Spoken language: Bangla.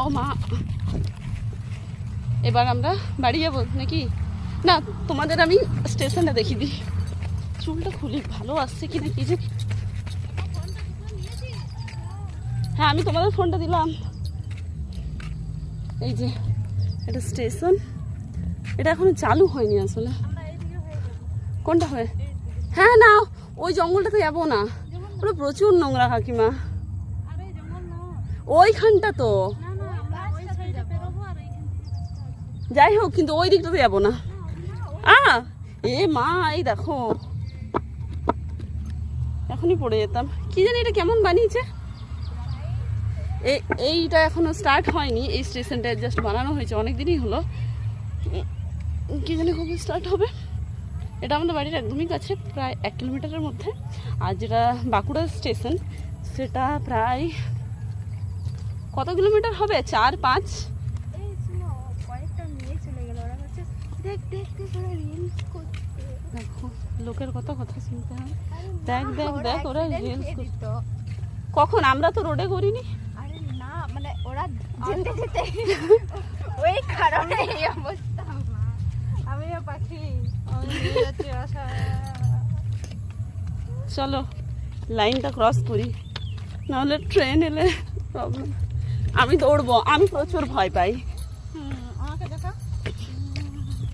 ও মা, এবার আমরা বাড়ি যাবো নাকি? না, তোমাদের আমি স্টেশনে দেখিয়ে দিই। চুলটা খুলি, ভালো আসছে কি না কি যে। হ্যাঁ, আমি তোমাদের ফোনটা দিলাম। এই যে এটা স্টেশন, এটা এখনো চালু হয়নি আসলে। কোনটা হয়ে? হ্যাঁ না, ওই জঙ্গলটাতে যাবো না, ওটা প্রচুর নোংরা কাকিমা। ওইখানটা তো যাই হোক, কিন্তু ওই দিকটাতে যাবো না। এ মা, এই দেখো, এখনই পড়ে যেতাম। কি জানি এটা কেমন বানিয়েছে। এইটা এখনো স্টার্ট হয়নি, এই স্টেশনটা জাস্ট বানানো হয়েছে, অনেক দিনই হলো। কি জানি কবে স্টার্ট হবে। এটা আমাদের বাড়ির একদমই কাছে, প্রায় 1 কিলোমিটারের মধ্যে। আর যেটা বাঁকুড়া স্টেশন, সেটা প্রায় কত কিলোমিটার হবে? 4-5। দেখো, লোকের কথা শুনতে হয়। দেখ দেখ দেখ, ওরা রিলস করতো। কখন? আমরা তো রোডে করিনি। আরে না, মানে ওরা যেতে যেতে ওই কারণে এই অবস্থা। আমিও পাখি, আমি যাচ্ছি আশা। চলো লাইনটা ক্রস করি, নাহলে ট্রেন এলে প্রবলেম। আমি দৌড়বো, আমি প্রচুর ভয় পাই।